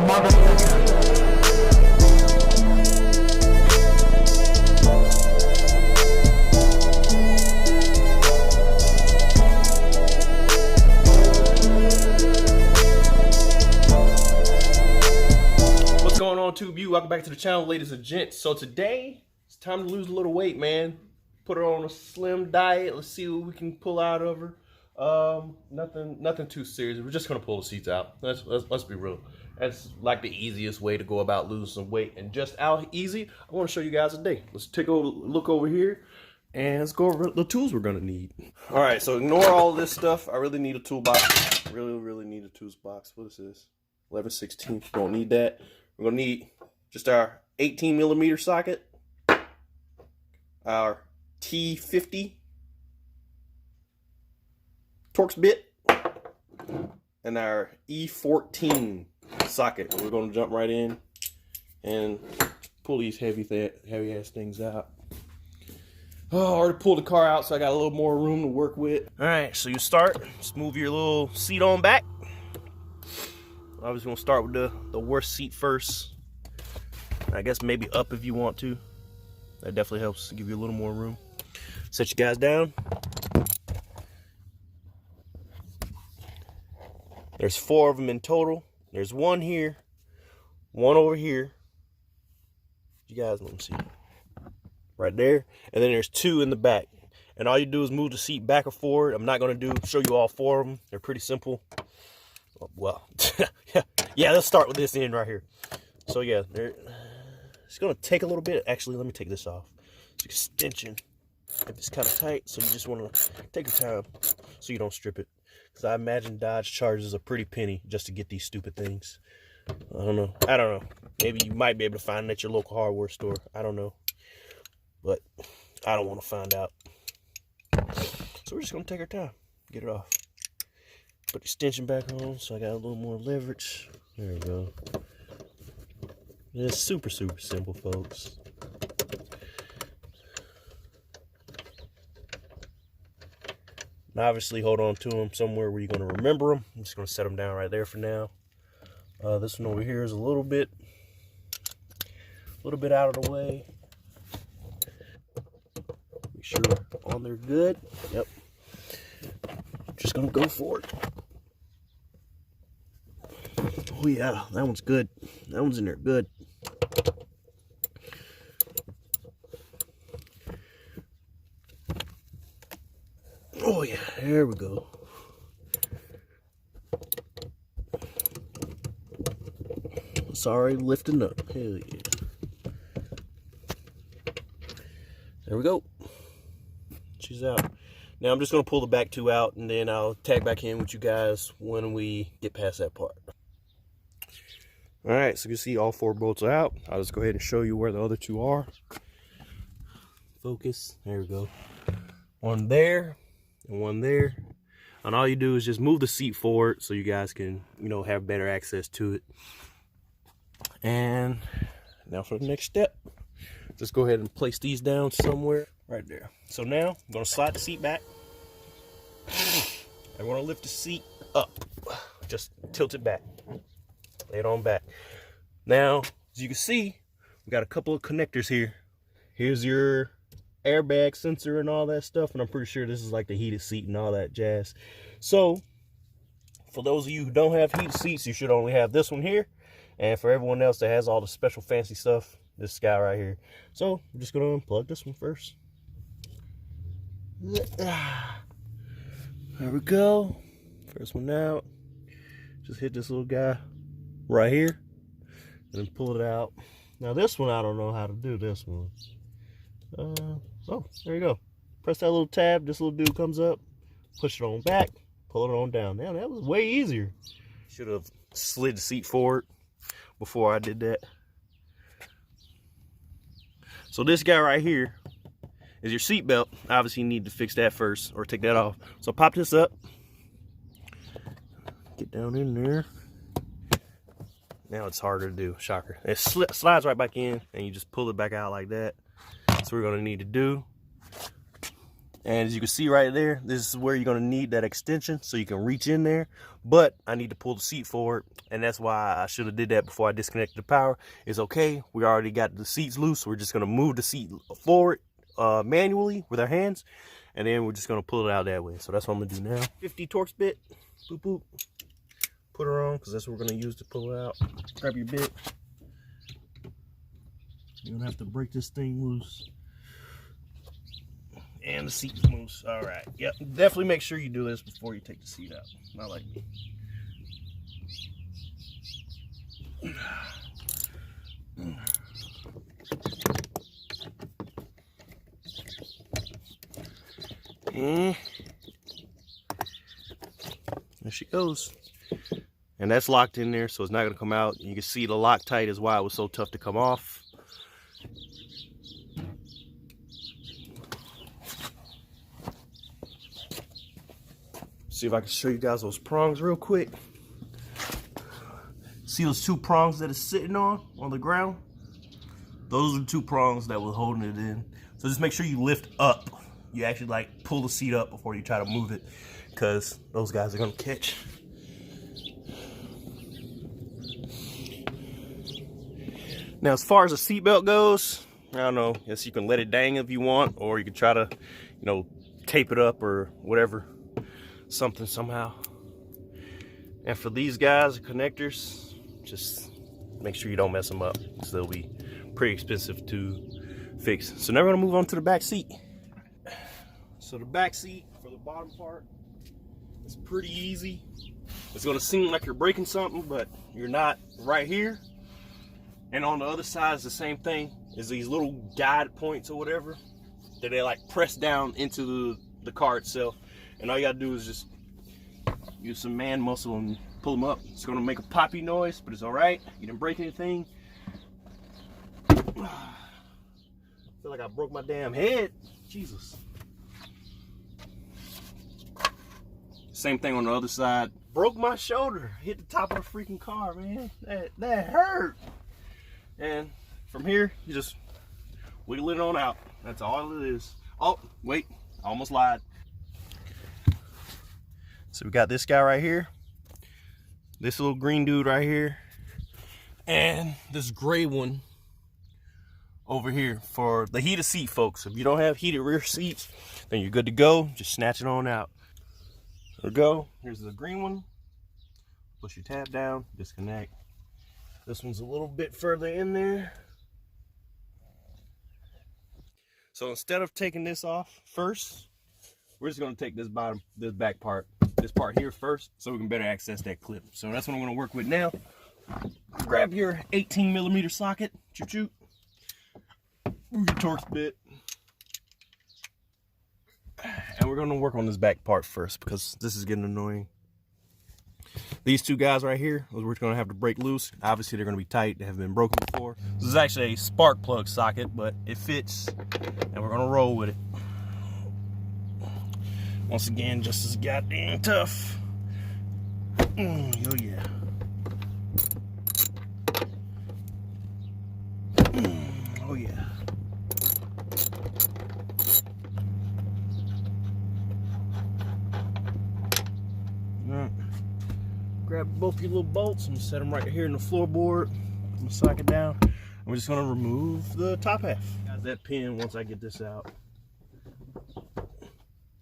Marvel Hellcat. What's going on, Tube U? Welcome back to the channel, ladies and gents. So today, it's time to lose a little weight, man. Put her on a slim diet. Let's see what we can pull out of her. Nothing too serious. We're just gonna pull the seats out. Let's be real. That's like the easiest way to go about losing some weight. And just out easy, I want to show you guys a day. Let's take a look over here and let's go over the tools we're gonna need. All right, so ignore all this stuff. I really need a toolbox. Really need a toolbox. What is this? 11/16. Don't need that. We're gonna need just our 18mm socket, our T50 Torx bit, and our E14 socket. We're gonna jump right in and pull these heavy ass things out. Oh, I already pulled the car out, so I got a little more room to work with. All right, so you start, just move your little seat on back. Obviously, gonna start with the worst seat first. I guess maybe up if you want to. That definitely helps give you a little more room. Set you guys down. There's 4 of them in total. There's one here, one over here. You guys let me see. Right there. And then there's 2 in the back. And all you do is move the seat back or forward. I'm not gonna show you all 4 of them. They're pretty simple. Well, yeah, let's start with this end right here. So yeah, it's gonna take a little bit. Actually, let me take this off. It's extension. It's kind of tight, so you just want to take your time so you don't strip it. Because I imagine Dodge charges a pretty penny just to get these stupid things. I don't know. Maybe you might be able to find it at your local hardware store. I don't know. But I don't want to find out. So we're just gonna take our time, get it off. Put the extension back on, so I got a little more leverage. There we go. It's super simple, folks. And obviously, hold on to them somewhere where you're going to remember them. I'm just going to set them down right there for now. This one over here is a little bit out of the way. Make sure on there good. Yep. Just going to go for it. Oh yeah, that one's good. That one's in there good. Oh yeah, there we go. Sorry, lifting up. Hell yeah. There we go. She's out. Now I'm just going to pull the back 2 out, and then I'll tag back in with you guys when we get past that part. All right, so you can see all 4 bolts are out. I'll just go ahead and show you where the other 2 are. Focus. There we go. One there and one there. And all you do is just move the seat forward so you guys can, have better access to it. And now for the next step. Just go ahead and place these down somewhere right there. So now I'm going to slide the seat back. I want to lift the seat up. Just tilt it back. Lay it on back. Now, as you can see, we got a couple of connectors here. Here's your airbag sensor and all that stuff. And I'm pretty sure this is like the heated seat and all that jazz. So, for those of you who don't have heated seats, you should only have this one here. And for everyone else that has all the special fancy stuff, this guy right here. So, I'm just going to unplug this one first. There we go. First one out. Just hit this little guy right here and then pull it out. Now this one, I don't know how to do this one. Oh, there you go. Press that little tab. This little dude comes up. Push it on back. Pull it on down. Now that was way easier. Should have slid the seat forward before I did that. So this guy right here is your seat belt. Obviously you need to fix that first or take that off. So pop this up. Get down in there. Now it's harder to do, shocker. It slides right back in and you just pull it back out like that. That's what we're gonna need to do. And as you can see right there, this is where you're gonna need that extension so you can reach in there. But I need to pull the seat forward, and that's why I should have did that before I disconnected the power. It's okay, we already got the seats loose. We're just gonna move the seat forward manually with our hands, and then we're just gonna pull it out that way. So that's what I'm gonna do now. 50 Torx bit, boop boop. Put her on, because that's what we're gonna use to pull it out. Grab your bit. You're gonna have to break this thing loose. And the seat's loose. All right. Yep. Definitely make sure you do this before you take the seat out. Not like me. And there she goes. And that's locked in there, so it's not going to come out. You can see the Loctite is why it was so tough to come off. See if I can show you guys those prongs real quick. See those two prongs that it's sitting on the ground? Those are the two prongs that were holding it in. So just make sure you lift up. You actually like pull the seat up before you try to move it, because those guys are gonna catch. Now, as far as the seatbelt goes, I don't know. Yes, you can let it dang if you want, or you can try to, you know, tape it up or whatever, something somehow. And for these guys, the connectors, just make sure you don't mess them up, because they'll be pretty expensive to fix. So now we're gonna move on to the back seat. So the back seat for the bottom part is pretty easy. It's gonna seem like you're breaking something, but you're not right here. And on the other side is the same thing. Is these little guide points or whatever that they like press down into the car itself. And all you gotta do is just use some man muscle and pull them up. It's gonna make a poppy noise, but it's all right. You didn't break anything. I feel like I broke my damn head. Jesus. Same thing on the other side. Broke my shoulder. Hit the top of the freaking car, man. That hurt. And from here, you just wiggle it on out. That's all it is. Oh, wait, I almost lied. So we got this guy right here, this little green dude right here, and this gray one over here for the heated seat, folks. If you don't have heated rear seats, then you're good to go. Just snatch it on out. There we go. Here's the green one. Push your tab down, disconnect. This one's a little bit further in there. So instead of taking this off first, we're just gonna take this back part, this part here first, so we can better access that clip. So that's what I'm gonna work with now. Grab your 18mm socket, choo-choo. Move your Torx bit. And we're gonna work on this back part first, because this is getting annoying. These two guys right here, we're gonna have to break loose. Obviously they're gonna be tight, they haven't been broken before. This is actually a spark plug socket, but it fits, and we're gonna roll with it. Once again, just as goddamn tough. Oh yeah. Oh yeah. Grab both your little bolts and set them right here in the floorboard. I'm gonna sock it down. And we're just gonna remove the top half. Got that pin once I get this out.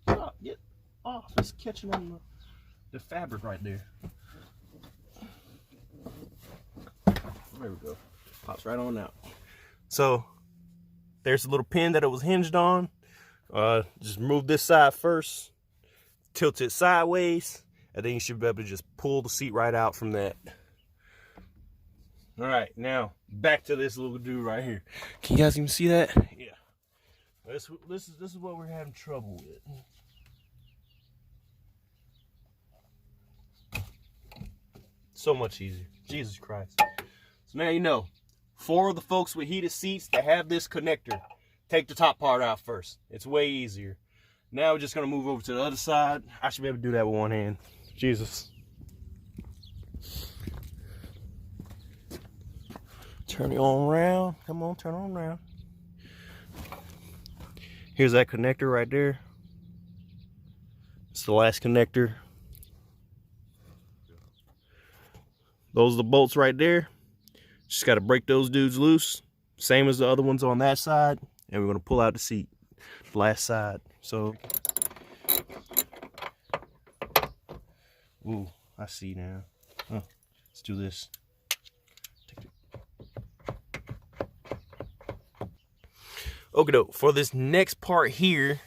Oh, get off, it's catching on the fabric right there. There we go. Pops right on out. So there's a little pin that it was hinged on. Just remove this side first, tilt it sideways, and then you should be able to just pull the seat right out from that. All right, now back to this little dude right here. Can you guys even see that? Yeah. This is what we're having trouble with. So much easier. Jesus Christ. So now you know. For the folks with heated seats that have this connector, take the top part out first. It's way easier. Now we're just gonna move over to the other side. I should be able to do that with one hand. Jesus. Turn it on around. Come on, turn it on around. Here's that connector right there. It's the last connector. Those are the bolts right there. Just got to break those dudes loose. Same as the other ones on that side. And we're going to pull out the seat. The last side. So, ooh, I see now. Huh. Let's do this. Okay, doke. For this next part here,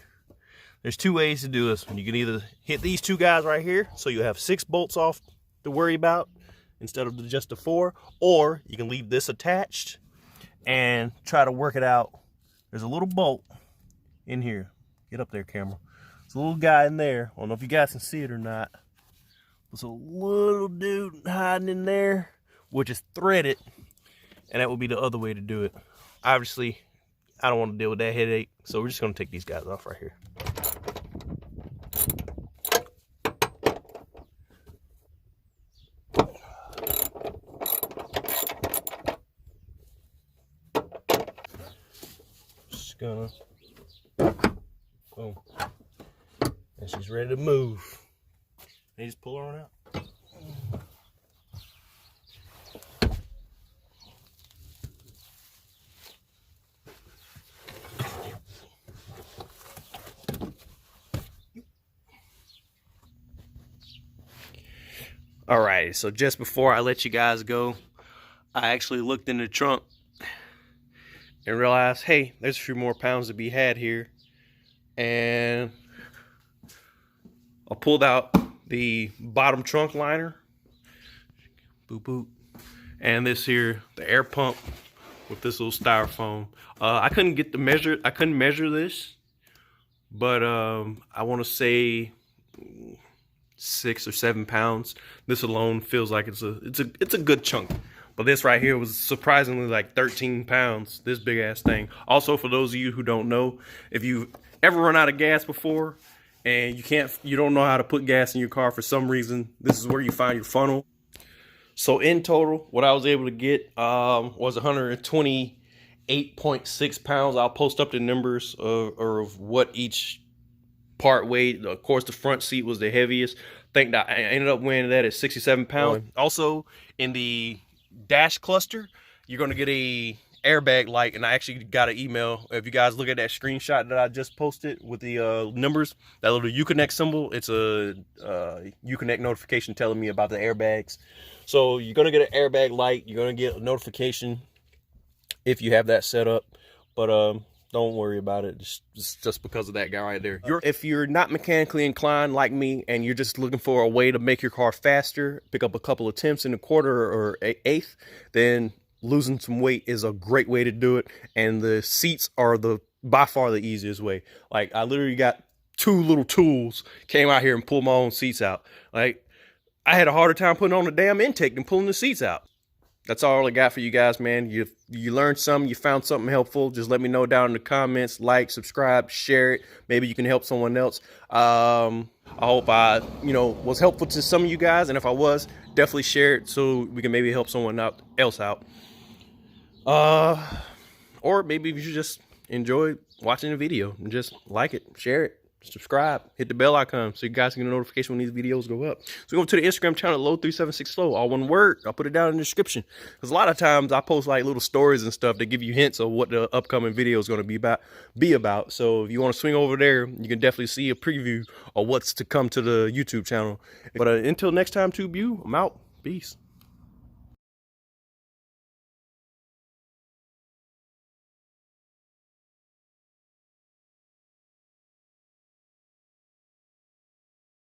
there's two ways to do this. You can either hit these two guys right here, so you have 6 bolts off to worry about instead of just the 4, or you can leave this attached and try to work it out. There's a little bolt in here. Get up there, camera. There's a little guy in there. I don't know if you guys can see it or not. There's a little dude hiding in there, which is threaded, and that would be the other way to do it. Obviously, I don't want to deal with that headache, so we're just going to take these guys off right here. Just gonna, boom. And she's ready to move. And you just pull her on out. Alright, so just before I let you guys go, I actually looked in the trunk and realized, hey, there's a few more pounds to be had here. And I pulled out the bottom trunk liner, boop boop, and this here, the air pump with this little styrofoam. I couldn't measure this, but I want to say 6 or 7 pounds. This alone feels like it's a good chunk. But this right here was surprisingly like 13 pounds, this big ass thing. Also, for those of you who don't know, if you ever run out of gas before and you don't know how to put gas in your car for some reason, this is where you find your funnel. So in total, what I was able to get was 128.6 pounds. I'll post up the numbers of what each part weighed. Of course, the front seat was the heaviest. I think that I ended up weighing that at 67 pounds. Also, in the dash cluster, you're going to get a airbag light, and I actually got an email. If you guys look at that screenshot that I just posted with the numbers, that little Uconnect symbol, it's a Uconnect notification telling me about the airbags. So you're going to get an airbag light. You're going to get a notification if you have that set up. But don't worry about it, just because of that guy right there. If you're not mechanically inclined like me and you're just looking for a way to make your car faster, pick up a couple of tenths in a quarter or eighth, then losing some weight is a great way to do it. And the seats are by far the easiest way. Like, I literally got 2 little tools, came out here and pulled my own seats out. Like, I had a harder time putting on the damn intake than pulling the seats out. That's all I got for you guys, man. You learned something, you found something helpful, just let me know down in the comments. Like, subscribe, share it. Maybe you can help someone else. I hope I, was helpful to some of you guys, and if I was, definitely share it so we can maybe help someone else out. Or maybe you just enjoy watching the video and just like it, share it, subscribe, hit the bell icon so you guys can get a notification when these videos go up. So go to the Instagram channel, Low376Slow, all one word. I'll put it down in the description. Because a lot of times I post like little stories and stuff that give you hints of what the upcoming video is going to be about. So if you want to swing over there, you can definitely see a preview of what's to come to the YouTube channel. But until next time, Tube U, I'm out. Peace.